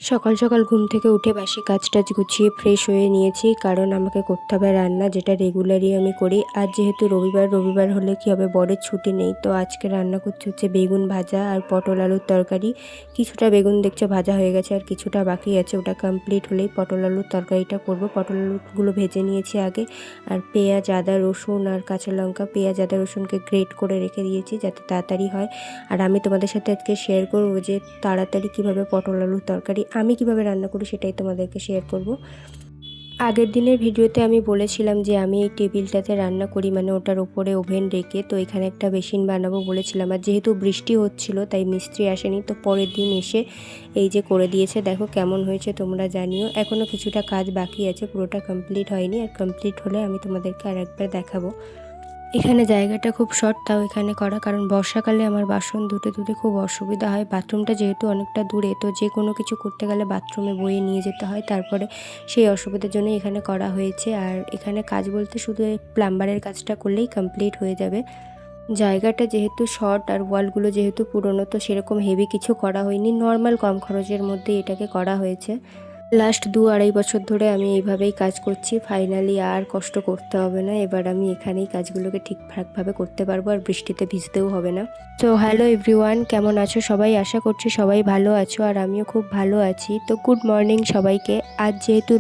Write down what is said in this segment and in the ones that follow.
সকাল সকাল ঘুম থেকে উঠে বাসি কাজ টাজ গুছিয়ে ফ্রেশ হয়ে নিয়েছি, কারণ আমাকে করতে হবে রান্না, যেটা রেগুলারই আমি করি। আর যেহেতু রবিবার হলে কি হবে, বরের ছুটি নেই, তো আজকে রান্না করতে হচ্ছে বেগুন ভাজা আর পটল আলুর তরকারি। কিছুটা বেগুন দেখছো ভাজা হয়ে গেছে, আর কিছুটা বাকি আছে, ওটা কমপ্লিট হলেই পটল আলুর তরকারিটা করব। পটল আলুগুলো ভেজে নিয়েছি আগে, আর পেঁয়াজ আদা রসুন আর কাঁচা লঙ্কা, পেঁয়াজ আদা রসুনকে গ্রেট করে রেখে দিয়েছি যাতে তাড়াতাড়ি হয়। আর আমি তোমাদের সাথে আজকে শেয়ার করব যে তাড়াতাড়ি কিভাবে পটল আলুর তরকারি আমি কিভাবে রান্না করি, সেটাই তোমাদেরকে শেয়ার করব। আগের দিনের ভিডিওতে আমি বলেছিলাম যে আমি এই টেবিলটাতে রান্না করি, মানে ওটার ওপরে ওভেন রেখে, তো এখানে একটা বেসিন বানাবো বলেছিলাম। আর যেহেতু বৃষ্টি হচ্ছিল তাই মিস্ত্রি আসেনি, তো পরের দিন এসে এই যে করে দিয়েছে। দেখো কেমন হয়েছে তোমরা জানিও। এখনও কিছুটা কাজ বাকি আছে, পুরোটা কমপ্লিট হয়নি, আর কমপ্লিট হলে আমি তোমাদেরকে আর একবার দেখাবো। এখানে জায়গাটা খুব শর্ট, তাও এখানে করা, কারণ বর্ষাকালে আমার বাসন ধুতে ধুতে খুব অসুবিধা হয়। বাথরুমটা যেহেতু অনেকটা দূরে, তো যে কোনো কিছু করতে গেলে বাথরুমে বয়ে নিয়ে যেতে হয়, তারপরে সেই অসুবিধার জন্য এখানে করা হয়েছে। আর এখানে কাজ বলতে শুধু এই প্লাম্বারের কাজটা করলেই কমপ্লিট হয়ে যাবে। জায়গাটা যেহেতু শর্ট আর ওয়ালগুলো যেহেতু পুরনো, তো সেরকম হেভি কিছু করা হয়নি, নর্মাল কম খরচের মধ্যে এটাকে করা হয়েছে। লাস্ট 2-2.5 বছর ধরে আমি এইভাবেই কাজ করছি। ফাইনালি আর কষ্ট করতে হবে না, এবার আমি এখানেই কাজগুলোকে ঠিকঠাকভাবে করতে পারবো, আর বৃষ্টিতে ভিজতেও হবে না। তো হ্যালো এভরিওয়ান, কেমন আছো সবাই? আশা করছি সবাই ভালো আছো, আর আমিও খুব ভালো আছি। তো গুড মর্নিং সবাইকে। আজ যেহেতু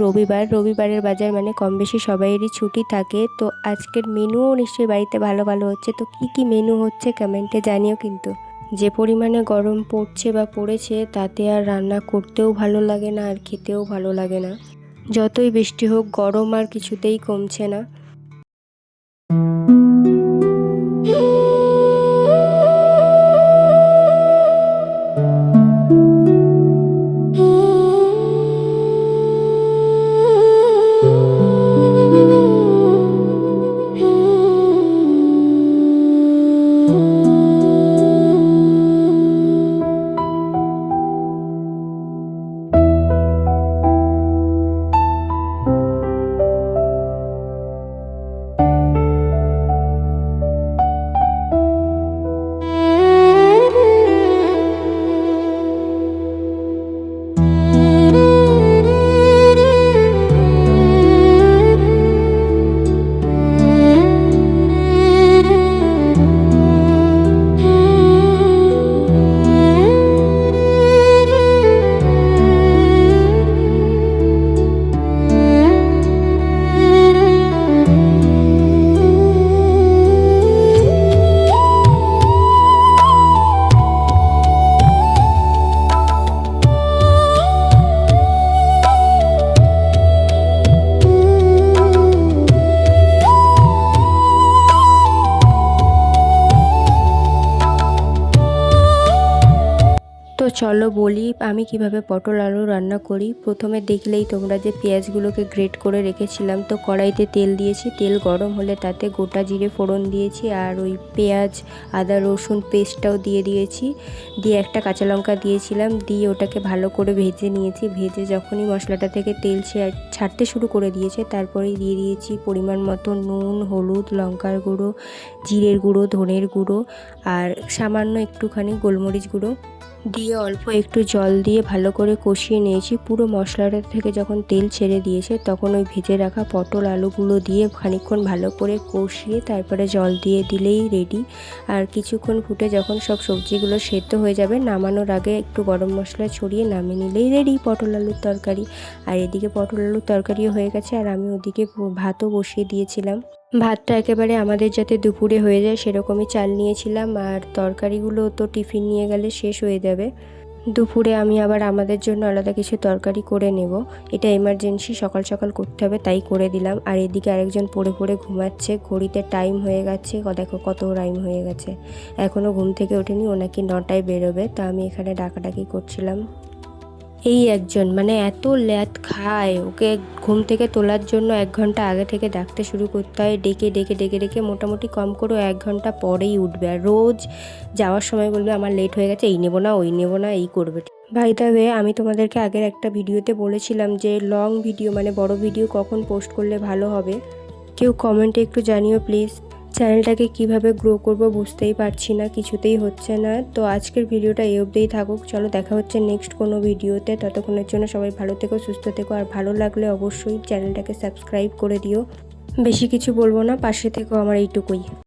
রবিবারের বাজার মানে কম বেশি সবাইয়েরই ছুটি থাকে, তো আজকের মেনুও নিশ্চয়ই বাড়িতে ভালো ভালো হচ্ছে। তো কি মেনু হচ্ছে কমেন্টে জানিও কিন্তু। যে পরিমাণে গরম পড়ছে বা পড়েছে, তাতে আর রান্না করতেও ভালো লাগে না, আর খেতেও ভালো লাগে না। যতই বৃষ্টি হোক, গরম আর কিছুতেই কমছে না। তো চলো বলি আমি কিভাবে পটল আলু রান্না করি। প্রথমে দেখলেই তোমরা যে পেঁয়াজগুলোকে গ্রেট করে রেখেছিলাম, তো কড়াইতে তেল দিয়েছি, তেল গরম হলে তাতে গোটা জিরে ফোড়ন দিয়েছি, আর ওই পেঁয়াজ আদা রসুন পেস্টটাও দিয়ে দিয়েছি, দিয়ে একটা কাঁচা লঙ্কা দিয়েছিলাম, দিয়ে ওটাকে ভালো করে ভেজে নিয়েছি। ভেজে যখনই মশলাটা থেকে তেল ছাড়তে শুরু করে দিয়েছে, তারপরেই দিয়ে দিয়েছি পরিমাণ মতো নুন, হলুদ, লঙ্কার গুঁড়ো, জিরের গুঁড়ো, ধনের গুঁড়ো, আর সামান্য একটুখানি গোলমরিচ গুঁড়ো দিয়ে অল্প একটু জল দিয়ে ভালো করে কষিয়ে নিয়েছি। পুরো মশলাটা থেকে যখন তেল ছেড়ে দিয়েছে, তখন ওই ভেজে রাখা পটল আলুগুলো দিয়ে খানিকক্ষণ ভালো করে কষিয়ে তারপরে জল দিয়ে দিলেই রেডি। আর কিছুক্ষণ ফুটে যখন সব সবজিগুলো সেদ্ধ হয়ে যাবে, নামানোর আগে একটু গরম মশলা ছড়িয়ে নামিয়ে নিলেই রেডি পটল আলুর তরকারি। আর এদিকে পটল আলুর তরকারিও হয়ে গেছে, আর আমি ওদিকে ভাতও বসিয়ে দিয়েছিলাম। ভাতটা একেবারে আমাদের যাতে দুপুরে হয়ে যায় সেরকমই চাল নিয়েছিলাম, আর তরকারিগুলো তো টিফিন নিয়ে গেলে শেষ হয়ে যাবে। দুপুরে আমি আবার আমাদের জন্য আলাদা কিছু তরকারি করে নেব, এটা এমার্জেন্সি, সকাল সকাল করতে হবে তাই করে দিলাম। আর এদিকে আরেকজন পড়ে পড়ে ঘুমাচ্ছে, ঘড়িতে টাইম হয়ে গেছে, দেখো কত টাইম হয়ে গেছে, এখনও ঘুম থেকে ওঠেনি। ও নাকি 9টায় বেরোবে, তা আমি এখানে ডাকাডাকি করছিলাম। এই একজন মানে এত ল্যাদ খায়, ওকে ঘুম থেকে তোলার জন্য 1 ঘন্টা আগে থেকে ডাকতে শুরু করতে হয়, ডেকে ডেকে ডেকে ডেকে মোটামুটি কম করে 1 ঘন্টা পরেই উঠবে। আর রোজ যাওয়ার সময় বলবে আমার লেট হয়ে গেছে, এই নেবো না ওই নেবো না, এই করবে। বাই দ্য ওয়ে, আমি তোমাদেরকে আগের একটা ভিডিওতে বলেছিলাম যে লং ভিডিও মানে বড় ভিডিও কখন পোস্ট করলে ভালো হবে, কেউ কমেন্টে একটু জানিও প্লিজ। চ্যানেলটাকে কিভাবে গ্রো করব বুঝতেই পারছি না, কিছুতেই হচ্ছে না। তো আজকের ভিডিওটা এই অবধিই থাকুক। চলো দেখা হচ্ছে নেক্সট কোনো ভিডিওতে। ততক্ষণের জন্য সবাই ভালো থেকো, সুস্থ থেকো, আর ভালো লাগলে অবশ্যই চ্যানেলটাকে সাবস্ক্রাইব করে দিও। বেশি কিছু বলবো না, পাশে থেকো আমার এইটুকুই।